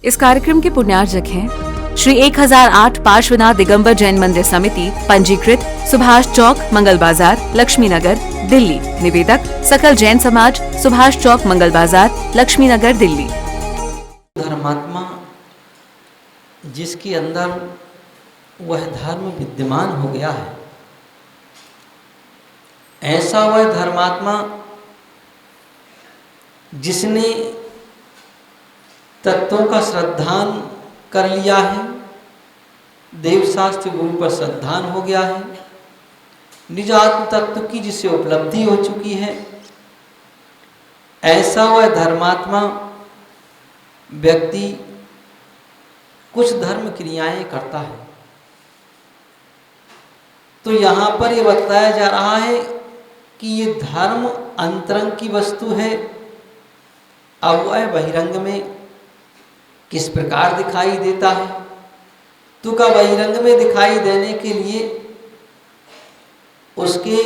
इस कार्यक्रम के पुण्यार्जक हैं श्री 1008 पार्श्वनाथ दिगंबर जैन मंदिर समिति, पंजीकृत, सुभाष चौक, मंगल बाजार, लक्ष्मी नगर, दिल्ली। निवेदक सकल जैन समाज, सुभाष चौक, मंगल बाजार, लक्ष्मी नगर, दिल्ली। धर्मात्मा जिसके अंदर वह धर्म विद्यमान हो गया है, ऐसा वह धर्मात्मा जिसने तत्वों का श्रद्धान कर लिया है, देवशास्त्र गुरु पर श्रद्धान हो गया है, निज आत्म तत्व की जिसे उपलब्धि हो चुकी है, ऐसा वह धर्मात्मा व्यक्ति कुछ धर्म क्रियाएं करता है। तो यहाँ पर यह बताया जा रहा है कि ये धर्म अंतरंग की वस्तु है। अब वह बहिरंग में किस प्रकार दिखाई देता है, तो का बहिरंग में दिखाई देने के लिए उसके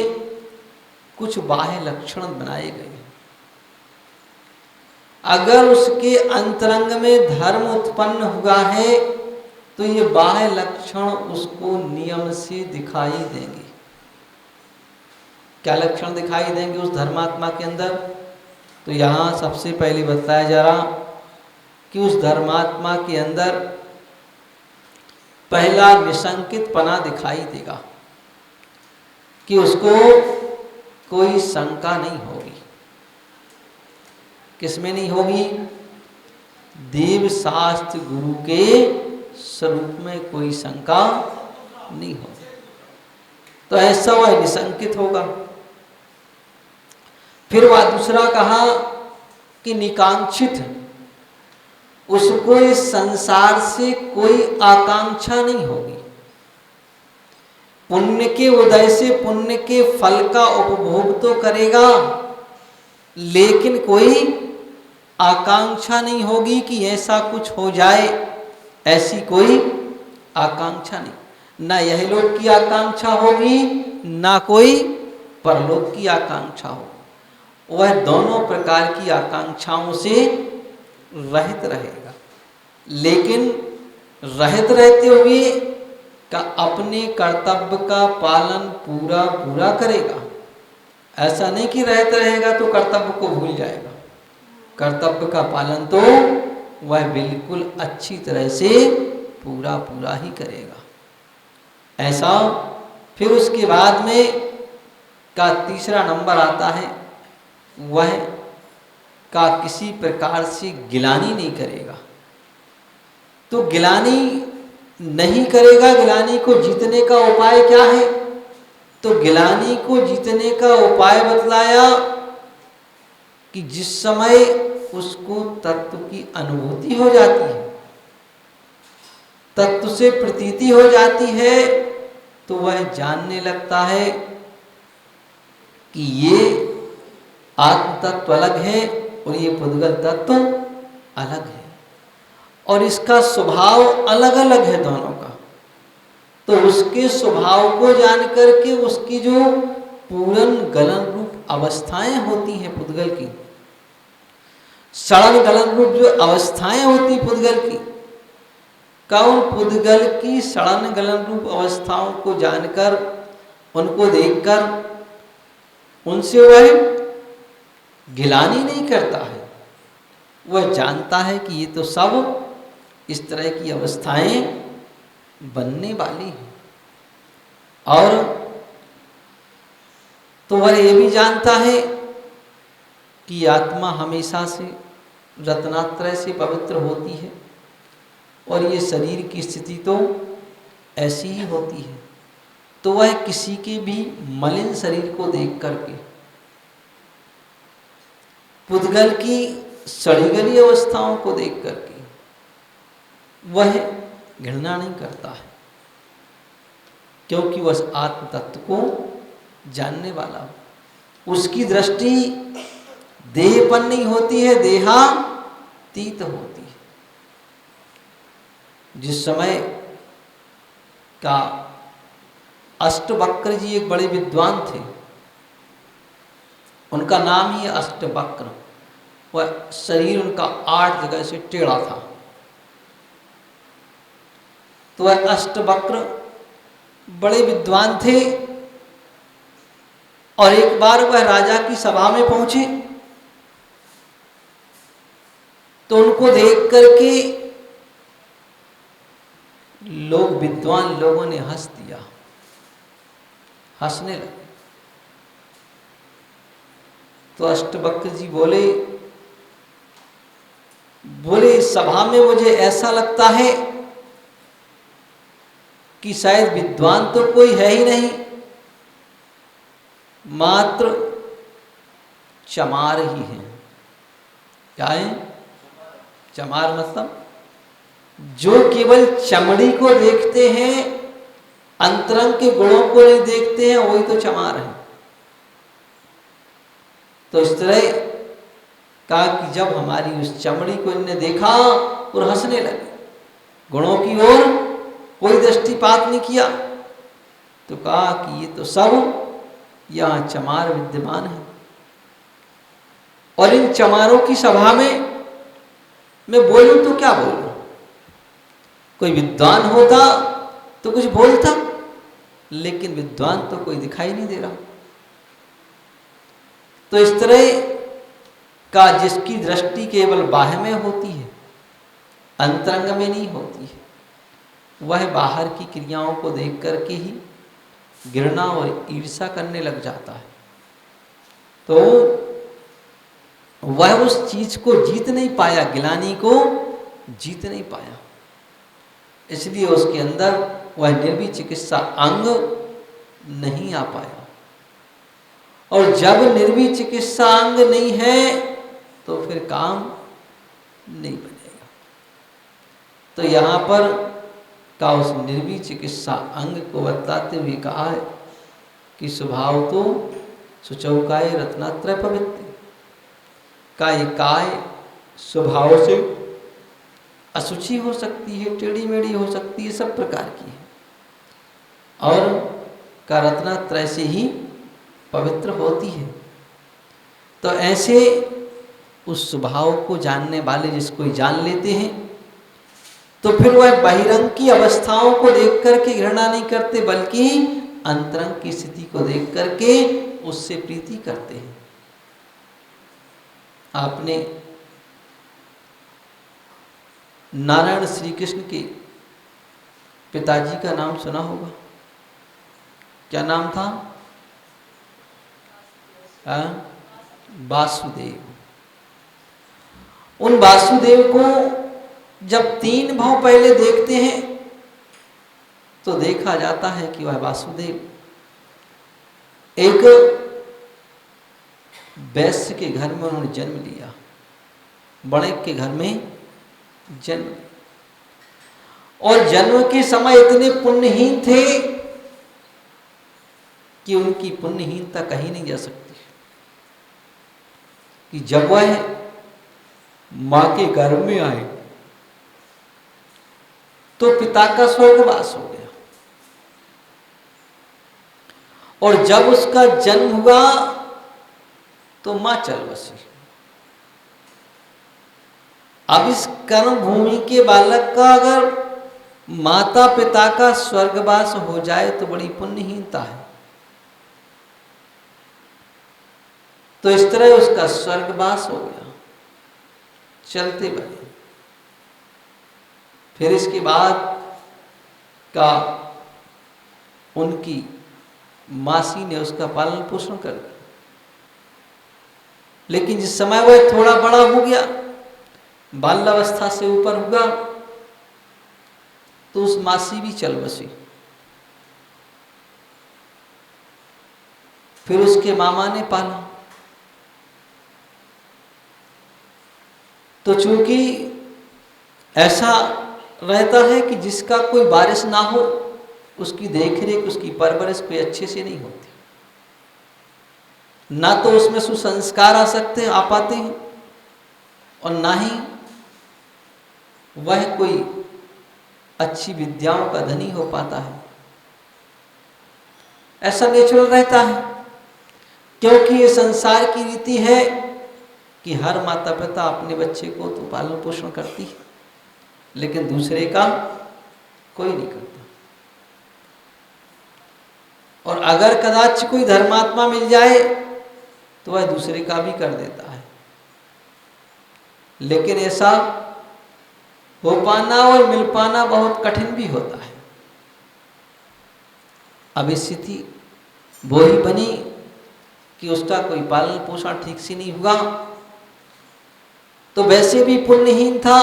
कुछ बाह्य लक्षण बनाए गए। अगर उसके अंतरंग में धर्म उत्पन्न हुआ है तो ये बाह्य लक्षण उसको नियम से दिखाई देंगे। क्या लक्षण दिखाई देंगे उस धर्मात्मा के अंदर? तो यहाँ सबसे पहले बताया जा रहा कि उस धर्मात्मा के अंदर पहला निशंकितपना दिखाई देगा, कि उसको कोई शंका नहीं होगी। किसमें नहीं होगी? देव शास्त्र गुरु के स्वरूप में कोई शंका नहीं होगी। तो ऐसा वह निशंकित होगा। फिर वह दूसरा कहा कि निकांक्षित, उसको इस संसार से कोई आकांक्षा नहीं होगी। पुण्य के उदय से पुण्य के फल का उपभोग तो करेगा, लेकिन कोई आकांक्षा नहीं होगी कि ऐसा कुछ हो जाए, ऐसी कोई आकांक्षा नहीं। ना यह लोक की आकांक्षा होगी, ना कोई परलोक की आकांक्षा होगी। वह दोनों प्रकार की आकांक्षाओं से रहित रहेगा, लेकिन रहित रहते हुए का अपने कर्तव्य का पालन पूरा पूरा करेगा। ऐसा नहीं कि रहता रहेगा तो कर्तव्य को भूल जाएगा। कर्तव्य का पालन तो वह बिल्कुल अच्छी तरह से पूरा पूरा ही करेगा। ऐसा फिर उसके बाद में का तीसरा नंबर आता है, वह का किसी प्रकार से गिलानी नहीं करेगा। तो गिलानी नहीं करेगा, गिलानी को जीतने का उपाय क्या है? तो गिलानी को जीतने का उपाय बतलाया कि जिस समय उसको तत्व की अनुभूति हो जाती है, तत्व से प्रतीति हो जाती है, तो वह जानने लगता है कि ये आत्म तत्व अलग है और ये पुद्गल तत्व अलग है, और इसका स्वभाव अलग अलग है दोनों का। तो उसके स्वभाव को जान करके उसकी जो पूर्ण गलन रूप अवस्थाएं होती हैं पुद्गल की, सड़न गलन रूप जो अवस्थाएं होती पुद्गल की, कौन पुद्गल की सड़न गलन रूप अवस्थाओं को जानकर, उनको देखकर उनसे वह गिलानी नहीं करता है। वह जानता है कि ये तो सब इस तरह की अवस्थाएं बनने वाली हैं। और तो वह ये भी जानता है कि आत्मा हमेशा से रत्नात्रय से पवित्र होती है, और ये शरीर की स्थिति तो ऐसी ही होती है। तो वह किसी के भी मलिन शरीर को देख करके, पुद्गल की सड़ी गली अवस्थाओं को देख करके वह घृणा नहीं करता है, क्योंकि वह आत्म तत्व को जानने वाला हो। उसकी दृष्टि देह पर नहीं होती है, देहातीत होती है। जिस समय का अष्टवक्र जी एक बड़े विद्वान थे, उनका नाम ही अष्टवक्र। वह शरीर उनका 8 जगह से टेढ़ा था, तो वह अष्टवक्र बड़े विद्वान थे और एक बार वह राजा की सभा में पहुंचे तो उनको देख करके लोग, विद्वान लोगों ने हंस दिया, हंसने लगे। तो अष्टवक्र जी बोले सभा में मुझे ऐसा लगता है कि शायद विद्वान तो कोई है ही नहीं, मात्र चमार ही हैं। क्या है चमार? मतलब जो केवल चमड़ी को देखते हैं, अंतरंग के गुणों को नहीं देखते हैं, वही तो चमार है। तो इस तरह कहा कि जब हमारी उस चमड़ी को इनने देखा और हंसने लगे, गुणों की ओर कोई दृष्टिपात नहीं किया, तो कहा कि ये तो सब यहाँ चमार विद्यमान है। और इन चमारों की सभा में मैं बोलूं तो क्या बोलूं? कोई विद्वान होता तो कुछ बोलता, लेकिन विद्वान तो कोई दिखाई नहीं दे रहा। तो इस तरह का जिसकी दृष्टि केवल बाह्य में होती है, अंतरंग में नहीं होती है, वह बाहर की क्रियाओं को देख करके ही घृणा और ईर्ष्या करने लग जाता है। तो वह उस चीज को जीत नहीं पाया, गिलानी को जीत नहीं पाया, इसलिए उसके अंदर वह निर्वी चिकित्सा अंग नहीं आ पाया। और जब निर्वी चिकित्सा अंग नहीं है तो फिर काम नहीं बनेगा। तो यहाँ पर का उस निर्वी चिकित्सा अंग को बताते हुए कहा है कि स्वभाव तो सुचौकाय रत्नात्रय पवित्र, काय स्वभाव से अशुचि हो सकती है, टेढ़ी मेढ़ी हो सकती है, सब प्रकार की है, और का रत्नात्रय से ही पवित्र होती है। तो ऐसे उस स्वभाव को जानने वाले जिसको जान लेते हैं, तो फिर वह बहिरंग की अवस्थाओं को देख करके घृणा नहीं करते, बल्कि अंतरंग की स्थिति को देख करके उससे प्रीति करते हैं। आपने नारायण श्री कृष्ण के पिताजी का नाम सुना होगा, क्या नाम था? वासुदेव। उन वासुदेव को जब 3 भाव पहले देखते हैं तो देखा जाता है कि वह वासुदेव एक वैश्य के घर में उन्होंने जन्म लिया, बणिक के घर में जन्म, और जन्म के समय इतने पुण्यहीन थे कि उनकी पुण्यहीनता कहीं नहीं जा सकती, कि जब वह मां के गर्भ में आए तो पिता का स्वर्गवास हो गया, और जब उसका जन्म हुआ तो मां चल बसी। अब इस कर्म भूमि के बालक का अगर माता पिता का स्वर्गवास हो जाए तो बड़ी पुण्यहीनता है। तो इस तरह उसका स्वर्गवास हो गया, चलते बने। फिर इसके बाद का उनकी मासी ने उसका पालन पोषण कर दिया, लेकिन जिस समय वह थोड़ा बड़ा हो गया, बाल्यावस्था से ऊपर हुआ, तो उस मासी भी चल बसी। फिर उसके मामा ने पाला। तो चूंकि ऐसा रहता है कि जिसका कोई वारिस ना हो, उसकी देखरेख, उसकी परवरिश कोई अच्छे से नहीं होती, ना तो उसमें सुसंस्कार आ पाते हैं, और ना ही वह कोई अच्छी विद्याओं का धनी हो पाता है। ऐसा नेचुरल रहता है, क्योंकि ये संसार की रीति है कि हर माता पिता अपने बच्चे को तो पालन पोषण करती है, लेकिन दूसरे का कोई नहीं करता। और अगर कदाच कोई धर्मात्मा मिल जाए तो वह दूसरे का भी कर देता है, लेकिन ऐसा हो पाना और मिल पाना बहुत कठिन भी होता है। अब स्थिति वो ही बनी कि उसका कोई पालन पोषण ठीक से नहीं हुआ, तो वैसे भी पुण्यहीन था,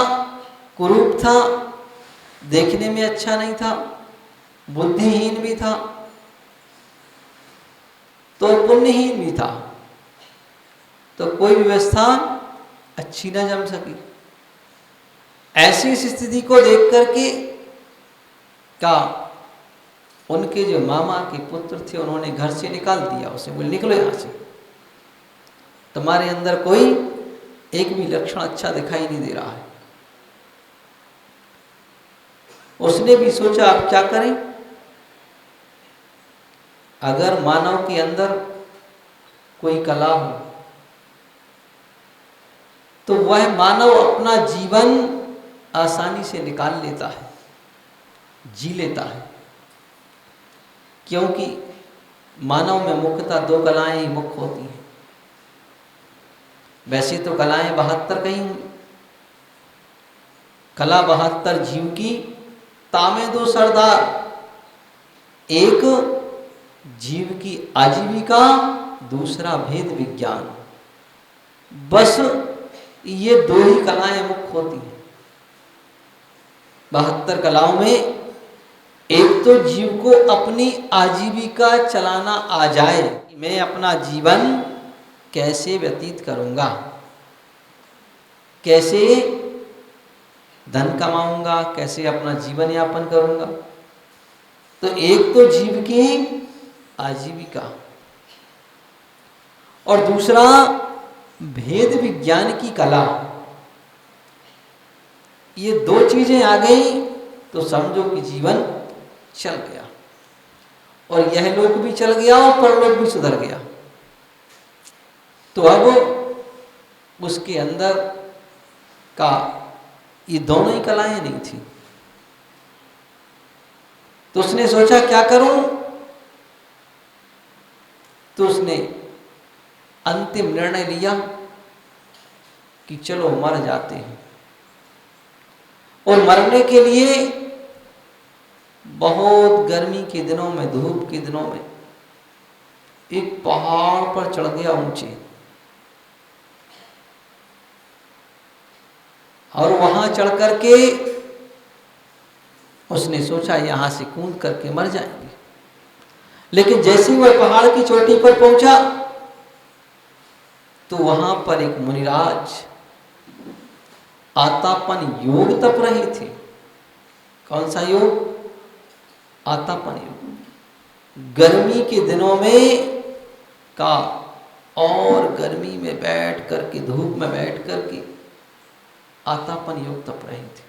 कुरूप था, देखने में अच्छा नहीं था, बुद्धिहीन भी था, तो पुण्यहीन भी था, तो कोई व्यवस्था अच्छी ना जम सकी। ऐसी स्थिति को देख करके का उनके जो मामा के पुत्र थे उन्होंने घर से निकाल दिया उसे, बोले निकलो यहाँ से, तुम्हारे अंदर कोई एक भी लक्षण अच्छा दिखाई नहीं दे रहा है। उसने भी सोचा अब क्या करें। अगर मानव के अंदर कोई कला हो तो वह मानव अपना जीवन आसानी से निकाल लेता है, जी लेता है, क्योंकि मानव में मुख्यतः दो कलाएं ही मुख्य होती हैं। वैसे तो कलाएं 72 कहीं हुई, कला 72 जीव की, तामे दो सरदार, एक जीव की आजीविका, दूसरा भेद विज्ञान। बस ये दो ही कलाएं मुख्य होती हैं 72 कलाओं में। एक तो जीव को अपनी आजीविका चलाना आ जाए, मैं अपना जीवन कैसे व्यतीत करूंगा, कैसे धन कमाऊंगा, कैसे अपना जीवन यापन करूंगा। तो एक तो जीव की आजीविका और दूसरा भेद विज्ञान की कला। ये दो चीजें आ गई तो समझो कि जीवन चल गया, और यह लोक भी चल गया और परलोक भी सुधर गया। तो अब उसके अंदर का ये दोनों ही कलाएं नहीं थी, तो उसने सोचा क्या करूं। तो उसने अंतिम निर्णय लिया कि चलो मर जाते हैं, और मरने के लिए बहुत गर्मी के दिनों में, धूप के दिनों में एक पहाड़ पर चढ़ गया ऊंचे, और वहां चढ़ करके उसने सोचा यहां से कूद करके मर जाएंगे। लेकिन जैसे ही वह पहाड़ की चोटी पर पहुंचा तो वहां पर एक मुनिराज आतापन योग तप रहे थे। कौन सा योग? आतापन योग। गर्मी के दिनों में का और गर्मी में बैठ करके, धूप में बैठ करके आतापन योग तप रहे थे।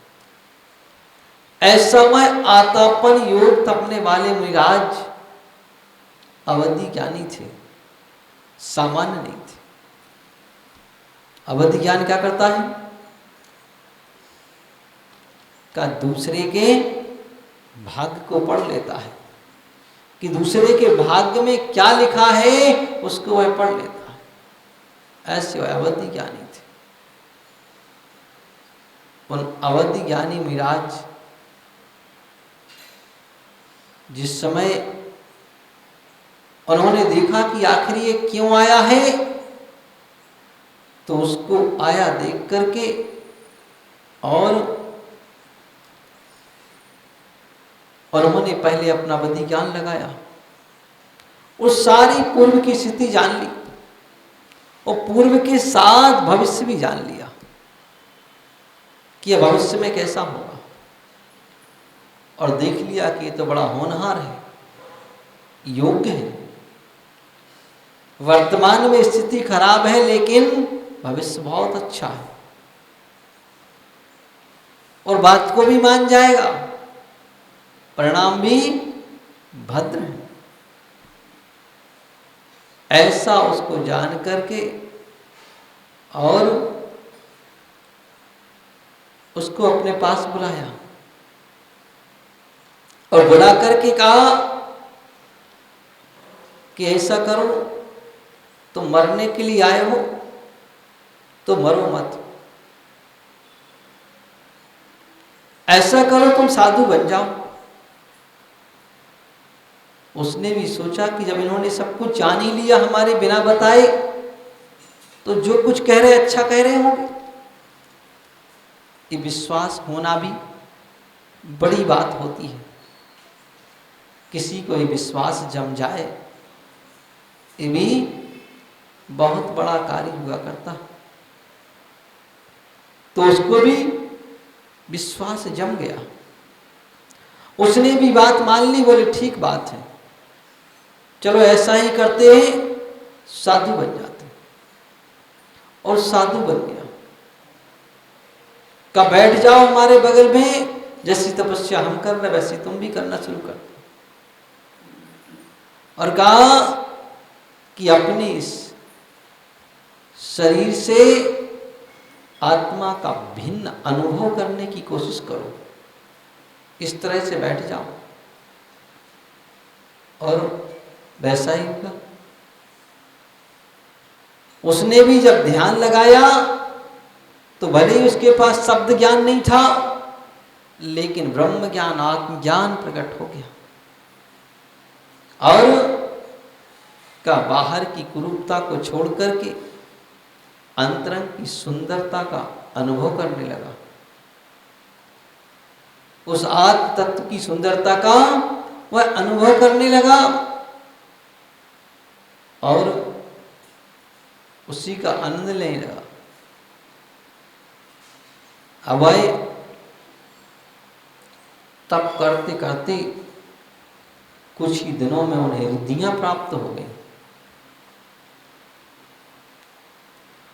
ऐसा में आतापन योग तपने वाले मुनिराज अवधि ज्ञानी थे, सामान्य नहीं थे। अवधि ज्ञान क्या करता है? का दूसरे के भाग्य को पढ़ लेता है, कि दूसरे के भाग्य में क्या लिखा है उसको वह पढ़ लेता है। ऐसे वह अवधि ज्ञानी थे। उन अवधि ज्ञानी मुनिराज जिस समय उन्होंने देखा कि आखिर ये क्यों आया है, तो उसको आया देख करके और उन्होंने पहले अपना बुद्धि ज्ञान लगाया, उस सारी पूर्व की स्थिति जान ली और पूर्व के साथ भविष्य भी जान लिया कि यह भविष्य में कैसा होगा, और देख लिया कि ये तो बड़ा होनहार है, योग्य है। वर्तमान में स्थिति खराब है लेकिन भविष्य बहुत अच्छा है, और बात को भी मान जाएगा, परिणाम भी भद्र है। ऐसा उसको जान करके और उसको अपने पास बुलाया और बुला करके कहा कि ऐसा करो, तुम मरने के लिए आए हो तो मरो मत, ऐसा करो तुम साधु बन जाओ। उसने भी सोचा कि जब इन्होंने सब कुछ जान ही लिया हमारे बिना बताए, तो जो कुछ कह रहे अच्छा कह रहे होंगे। ये विश्वास होना भी बड़ी बात होती है। किसी को ये विश्वास जम जाए, ये भी बहुत बड़ा कार्य हुआ करता। तो उसको भी विश्वास जम गया, उसने भी बात मान ली। बोले ठीक बात है, चलो ऐसा ही करते हैं, साधु बन जाते। और साधु बन गया। कब बैठ जाओ हमारे बगल में, जैसी तपस्या हम कर रहे वैसी तुम भी करना शुरू कर दो। और कहा कि अपने इस शरीर से आत्मा का भिन्न अनुभव करने की कोशिश करो, इस तरह से बैठ जाओ। और वैसा ही हुआ। उसने भी जब ध्यान लगाया तो भले ही उसके पास शब्द ज्ञान नहीं था, लेकिन ब्रह्म ज्ञान, आत्मज्ञान प्रकट हो गया। और का बाहर की कुरूपता को छोड़ करके अंतरंग की सुंदरता का अनुभव करने लगा। उस आत्म तत्व की सुंदरता का वह अनुभव करने लगा और उसी का आनंद लेने लगा। अब वह तप करते करते कुछ ही दिनों में उन्हें रिद्धियां प्राप्त हो गई।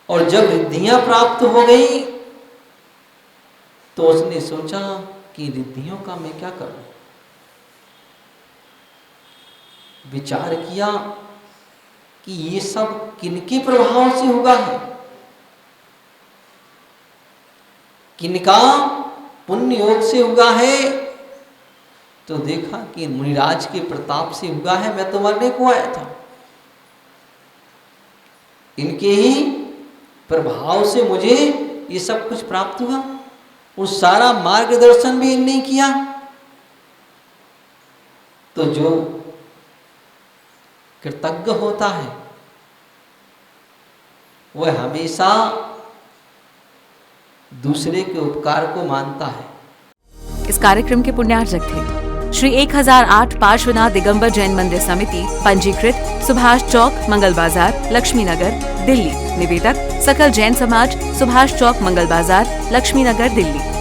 और जब रिद्धियां प्राप्त हो गई तो उसने सोचा कि रिद्धियों का मैं क्या करूं। विचार किया कि ये सब किनके प्रभाव से हुआ है, किनका पुण्य योग से हुआ है। तो देखा कि मुनिराज के प्रताप से हुआ है, मैं तो मरने को आया था। इनके ही प्रभाव से मुझे ये सब कुछ प्राप्त हुआ। उस सारा मार्गदर्शन भी इनने किया। तो जो कृतज्ञ होता है वह हमेशा दूसरे के उपकार को मानता है। इस कार्यक्रम के पुण्यार्जक थे श्री 1008 पार्श्वनाथ दिगंबर जैन मंदिर समिति, पंजीकृत सुभाष चौक, मंगल बाजार, लक्ष्मी नगर, दिल्ली। निवेदक सकल जैन समाज, सुभाष चौक, मंगल बाजार, लक्ष्मी नगर, दिल्ली।